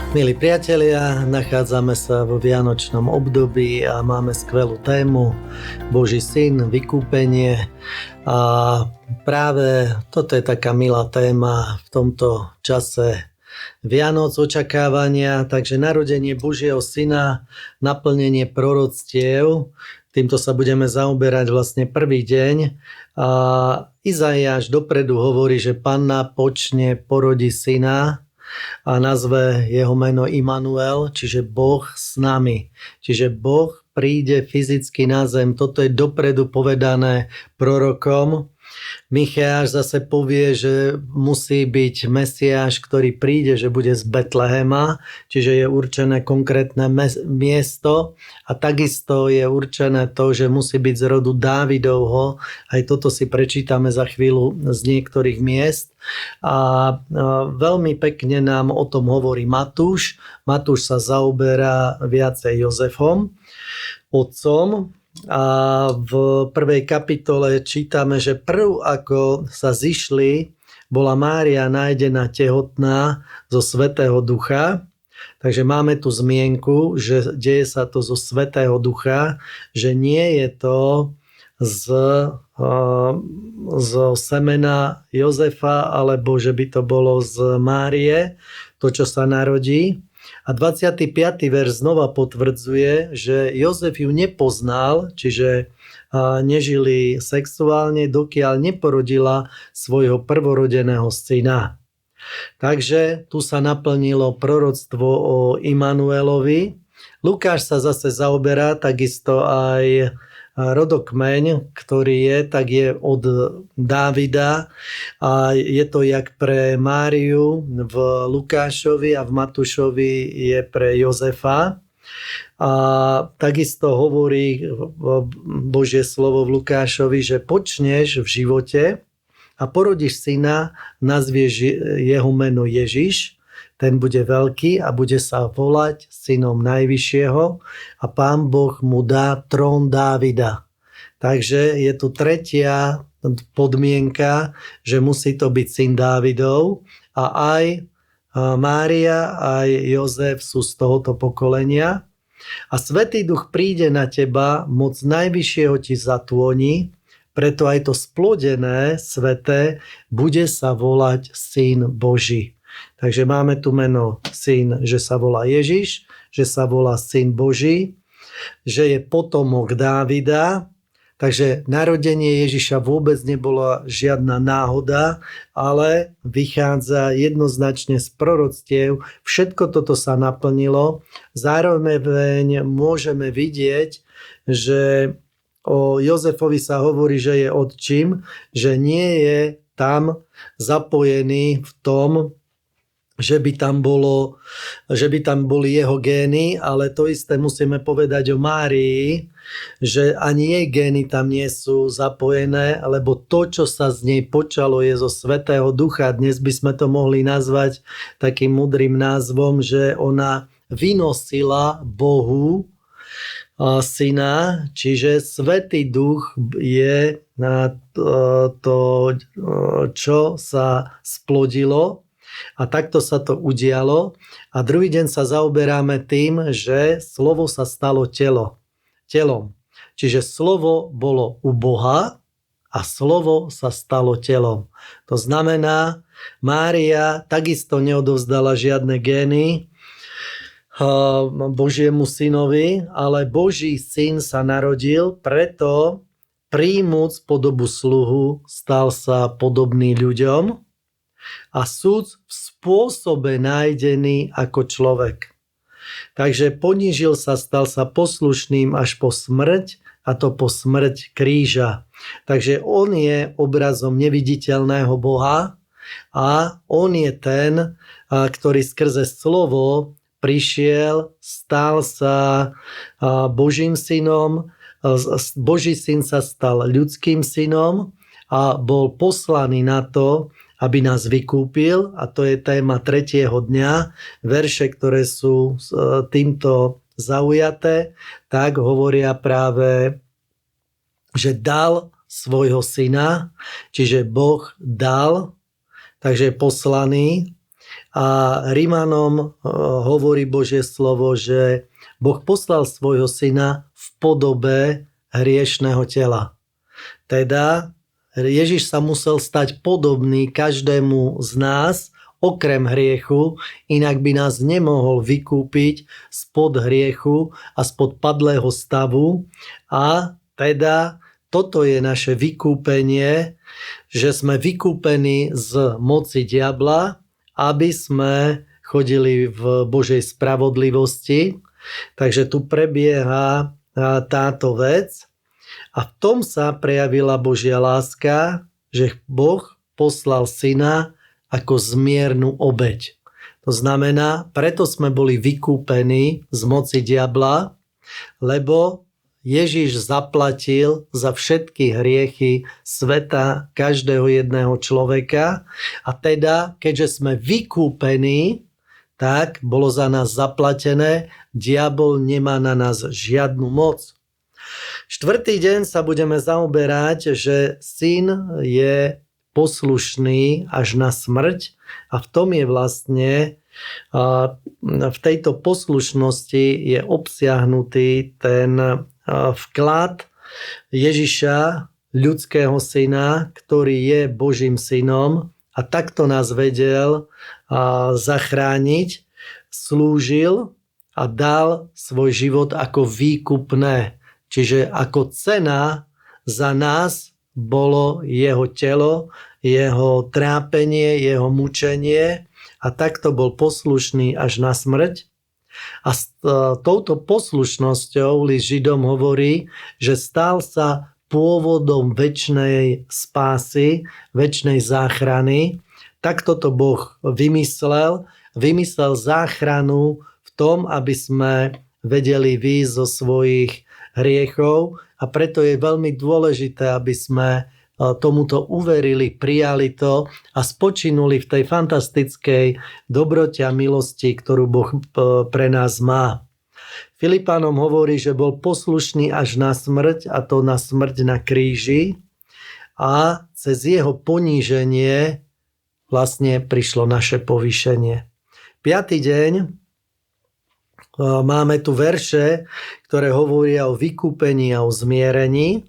Milí priatelia, nachádzame sa vo vianočnom období a máme skvelú tému Boží syn, vykúpenie. A práve toto je taká milá téma v tomto čase Vianoc, očakávania, takže narodenie Božieho syna, naplnenie proroctiev. Týmto sa budeme zaoberať vlastne prvý deň. A Izaiáš dopredu hovorí, že Panna počne porodí syna a nazve jeho meno Immanuel, čiže Boh s nami. Čiže Boh príde fyzicky na zem. Toto je dopredu povedané prorokom. Micháš zase povie, že musí byť Mesiáš, ktorý príde, že bude z Betlehema, čiže je určené konkrétne miesto a takisto je určené to, že musí byť z rodu Dávidovho. Aj toto si prečítame za chvíľu z niektorých miest. A veľmi pekne nám o tom hovorí Matúš. Matúš sa zaoberá viacej Jozefom, otcom. A v prvej kapitole čítame, že prv ako sa zišli, bola Mária nájdená tehotná zo Svätého Ducha. Takže máme tu zmienku, že deje sa to zo Svätého Ducha, že nie je to zo semena Jozefa, alebo že by to bolo z Márie, to, čo sa narodí. A 25. verš znova potvrdzuje, že Jozef ju nepoznal, čiže nežili sexuálne, dokiaľ neporodila svojho prvorodeného syna. Takže tu sa naplnilo proroctvo o Immanuelovi. Lukáš sa zase zaoberá takisto aj rodokmeň, ktorý je, tak je od Dávida a je to jak pre Máriu v Lukášovi a v Matúšovi je pre Jozefa. A takisto hovorí Božie slovo v Lukášovi, že počneš v živote a porodíš syna, nazvieš jeho meno Ježiš. Ten bude veľký a bude sa volať synom Najvyššieho a Pán Boh mu dá trón Dávida. Takže je tu tretia podmienka, že musí to byť syn Dávidov a aj Mária, aj Jozef sú z tohoto pokolenia. A Svätý Duch príde na teba, moc Najvyššieho ti zatvoní, preto aj to splodené, sveté, bude sa volať Syn Boží. Takže máme tu meno syn, že sa volá Ježiš, že sa volá Syn Boží, že je potomok Dávida. Takže narodenie Ježiša vôbec nebola žiadna náhoda, ale vychádza jednoznačne z proroctiev. Všetko toto sa naplnilo. Zároveň môžeme vidieť, že o Jozefovi sa hovorí, že je otčím, že nie je tam zapojený v tom, že by tam boli jeho gény, ale to isté musíme povedať o Márii, že ani jej gény tam nie sú zapojené, lebo to, čo sa z nej počalo, je zo Svätého Ducha. Dnes by sme to mohli nazvať takým múdrym názvom, že ona vynosila Bohu syna, čiže Svätý Duch je to, čo sa splodilo. A takto sa to udialo. A druhý deň sa zaoberáme tým, že slovo sa stalo telom. Čiže slovo bolo u Boha a slovo sa stalo telom. To znamená, Mária takisto neodovzdala žiadne gény Božiemu synovi, ale Boží syn sa narodil, preto príjmuc podobu sluhu stal sa podobný ľuďom a súd v spôsobe nájdený ako človek. Takže ponížil sa, stal sa poslušným až po smrť, a to po smrť kríža. Takže on je obrazom neviditeľného Boha a on je ten, ktorý skrze slovo prišiel, stal sa Božím synom, Boží syn sa stal ľudským synom a bol poslaný na to, aby nás vykúpil, a to je téma 3. dňa. Verše, ktoré sú týmto zaujaté, tak hovoria práve, že dal svojho syna, čiže Boh dal, takže je poslaný. A Rimanom hovorí Božie slovo, že Boh poslal svojho syna v podobe hriešného tela. Teda Ježiš sa musel stať podobný každému z nás, okrem hriechu, inak by nás nemohol vykúpiť spod hriechu a spod padlého stavu. A teda toto je naše vykúpenie, že sme vykúpení z moci diabla, aby sme chodili v Božej spravodlivosti. Takže tu prebieha táto vec a v tom sa prejavila Božia láska, že Boh poslal syna ako zmiernu obeť. To znamená, preto sme boli vykúpení z moci diabla, lebo Ježiš zaplatil za všetky hriechy sveta každého jedného človeka a teda, keďže sme vykúpení, tak bolo za nás zaplatené, diabol nemá na nás žiadnu moc. Štvrtý deň sa budeme zaoberať, že syn je poslušný až na smrť a v tom je vlastne, v tejto poslušnosti je obsiahnutý ten vklad Ježiša, ľudského syna, ktorý je Božím synom a takto nás vedel zachrániť, slúžil a dal svoj život ako výkupné. Čiže ako cena za nás bolo jeho telo, jeho trápenie, jeho mučenie a takto bol poslušný až na smrť. A s touto poslušnosťou list Židom hovorí, že stal sa pôvodom večnej spásy, večnej záchrany. Takto to Boh vymyslel záchranu v tom, aby sme vedeli výjsť zo svojich hriechov a preto je veľmi dôležité, aby sme tomuto uverili, prijali to a spočinuli v tej fantastickej dobrote a milosti, ktorú Boh pre nás má. Filipánom hovorí, že bol poslušný až na smrť, a to na smrť na kríži, a cez jeho poníženie vlastne prišlo naše povýšenie. 5. deň máme tu verše, ktoré hovoria o vykúpení a o zmierení.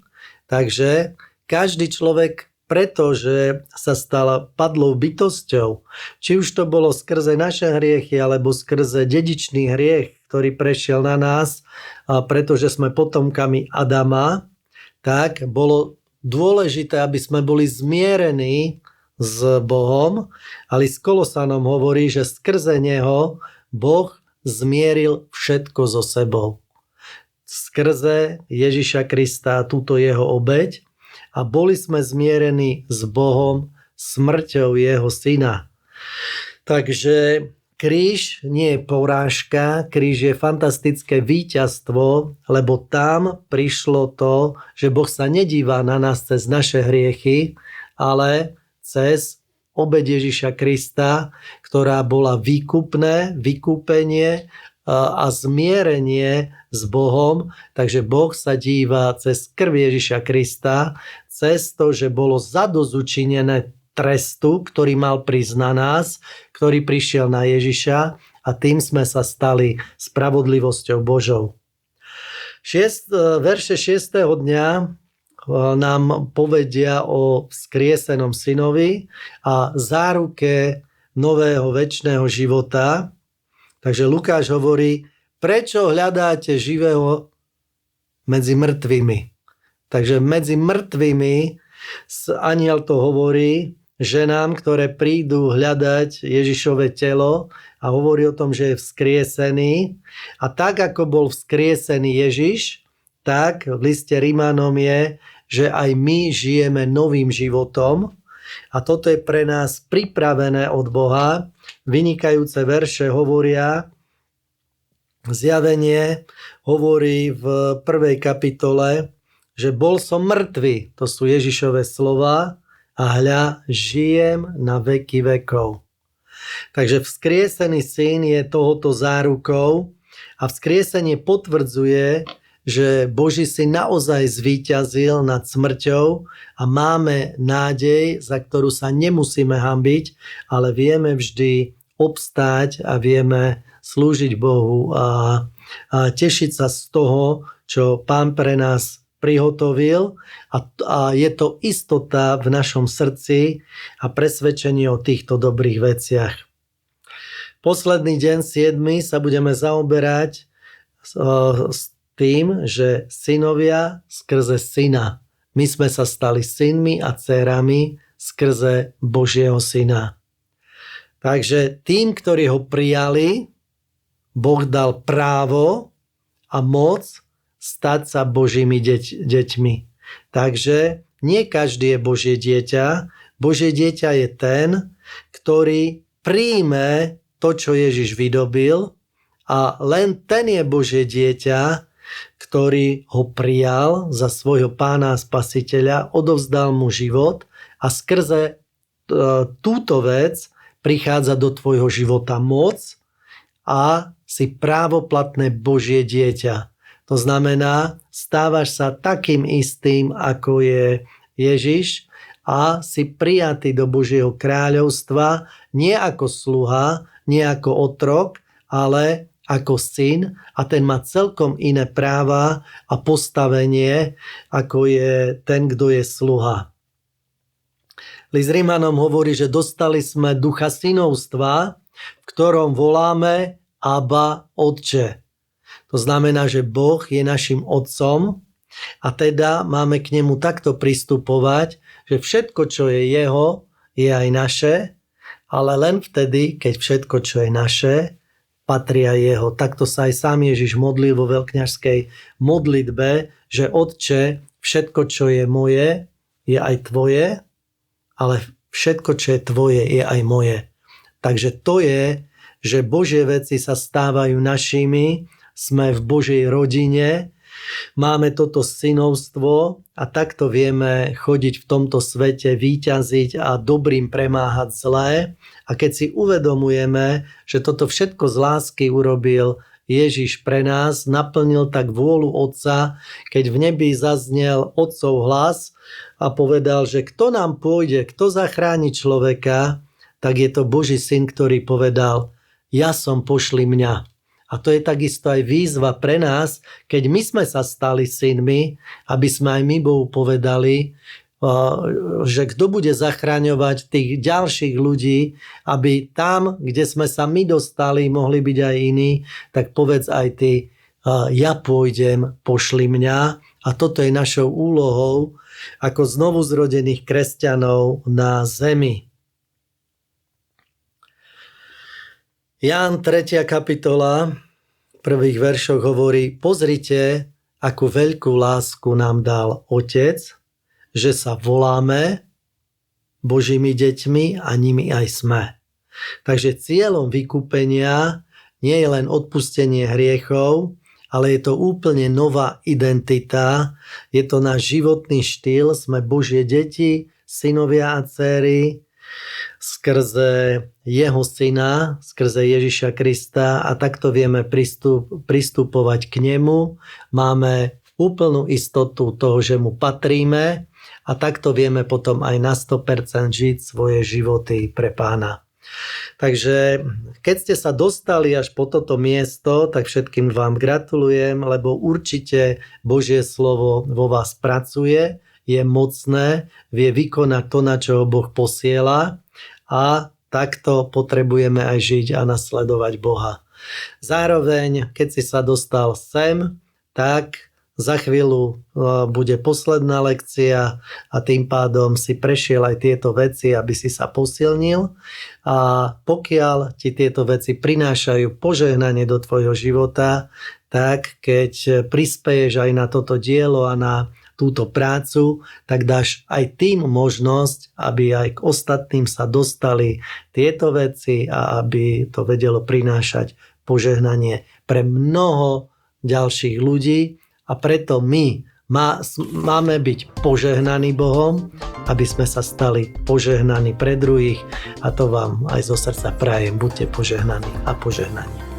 Takže každý človek, pretože sa stal padlou bytosťou, či už to bolo skrze naše hriechy, alebo skrze dedičný hriech, ktorý prešiel na nás, pretože sme potomkami Adama, tak bolo dôležité, aby sme boli zmierení s Bohom. A list Kolosanom hovorí, že skrze neho Boh zmieril všetko so sebou. Skrze Ježiša Krista, túto jeho obeť, a boli sme zmierení s Bohom smrťou jeho syna. Takže kríž nie je porážka, kríž je fantastické víťazstvo, lebo tam prišlo to, že Boh sa nedíva na nás cez naše hriechy, ale cez obeť Ježiša Krista, ktorá bola vykúpenie a zmierenie s Bohom. Takže Boh sa díva cez krv Ježiša Krista, cez to, že bolo zadozučinené trestu, ktorý mal prísť na nás, ktorý prišiel na Ježiša, a tým sme sa stali spravodlivosťou Božou. Verše 6. dňa nám povedia o vzkriesenom synovi a záruke nového večného života. Takže Lukáš hovorí, prečo hľadáte živého medzi mŕtvými. Takže medzi mŕtvými anjel to hovorí ženám, ktoré prídu hľadať Ježišové telo, a hovorí o tom, že je vzkriesený. A tak, ako bol vzkriesený Ježiš, tak v liste Rimanom je, že aj my žijeme novým životom, a toto je pre nás pripravené od Boha. Vynikajúce verše hovoria, Zjavenie hovorí v 1. kapitole, že bol som mŕtvy, to sú Ježišove slova, a hľa, žijem na veky vekov. Takže vzkriesený syn je tohoto zárukou a vzkriesenie potvrdzuje, že Boží syn naozaj zvíťazil nad smrťou a máme nádej, za ktorú sa nemusíme hanbiť, ale vieme vždy obstáť a vieme slúžiť Bohu a tešiť sa z toho, čo Pán pre nás prihotovil a je to istota v našom srdci a presvedčenie o týchto dobrých veciach. Posledný deň 7. sa budeme zaoberať s tým, že synovia skrze syna. My sme sa stali synmi a dcérami skrze Božieho syna. Takže tým, ktorí ho prijali, Boh dal právo a moc stať sa Božími deťmi. Takže nie každý je Božie dieťa. Božie dieťa je ten, ktorý príjme to, čo Ježiš vydobil, a len ten je Božie dieťa, ktorý ho prijal za svojho pána a spasiteľa, odovzdal mu život a skrze túto vec prichádza do tvojho života moc a si právoplatné Božie dieťa. To znamená, stávaš sa takým istým, ako je Ježiš a si prijatý do Božieho kráľovstva nie ako sluha, nie ako otrok, ale ako syn a ten má celkom iné práva a postavenie, ako je ten, kto je sluha. List Rímanom hovorí, že dostali sme ducha synovstva, v ktorom voláme Abba, Otče. To znamená, že Boh je našim otcom a teda máme k nemu takto pristupovať, že všetko, čo je jeho, je aj naše, ale len vtedy, keď všetko, čo je naše, patria jeho. Takto sa aj sám Ježiš modlil vo veľkňažskej modlitbe, že Otče, všetko, čo je moje, je aj tvoje, ale všetko, čo je tvoje, je aj moje. Takže to je, že Božie veci sa stávajú našimi, sme v Božej rodine, máme toto synovstvo a takto vieme chodiť v tomto svete, víťaziť a dobrým premáhať zlé. A keď si uvedomujeme, že toto všetko z lásky urobil Ježiš pre nás, naplnil tak vôľu Otca, keď v nebi zaznel Otcov hlas a povedal, že kto nám pôjde, kto zachráni človeka, tak je to Boží syn, ktorý povedal, ja som, pošli mňa. A to je takisto aj výzva pre nás, keď my sme sa stali synmi, aby sme aj my Bohu povedali, že kto bude zachraňovať tých ďalších ľudí, aby tam, kde sme sa my dostali, mohli byť aj iní, tak povedz aj ty, ja pôjdem, pošli mňa. A toto je našou úlohou ako znovu zrodených kresťanov na zemi. Ján 3. kapitola v prvých veršoch hovorí, pozrite, akú veľkú lásku nám dal Otec, že sa voláme Božími deťmi a nimi aj sme. Takže cieľom vykúpenia nie je len odpustenie hriechov, ale je to úplne nová identita, je to náš životný štýl, sme Božie deti, synovia a dcéry, skrze jeho syna, skrze Ježiša Krista a takto vieme pristupovať k nemu. Máme úplnú istotu toho, že mu patríme a takto vieme potom aj na 100% žiť svoje životy pre Pána. Takže keď ste sa dostali až po toto miesto, tak všetkým vám gratulujem, lebo určite Božie slovo vo vás pracuje, je mocné, vie vykonať to, na čo Boh posiela a takto potrebujeme aj žiť a nasledovať Boha. Zároveň, keď si sa dostal sem, tak za chvíľu bude posledná lekcia a tým pádom si prešiel aj tieto veci, aby si sa posilnil. A pokiaľ ti tieto veci prinášajú požehnanie do tvojho života, tak keď prispeješ aj na toto dielo a na túto prácu, tak dáš aj tým možnosť, aby aj k ostatným sa dostali tieto veci a aby to vedelo prinášať požehnanie pre mnoho ďalších ľudí. A preto my máme byť požehnaní Bohom, aby sme sa stali požehnaní pre druhých. A to vám aj zo srdca prajem. Buďte požehnaní a požehnaní.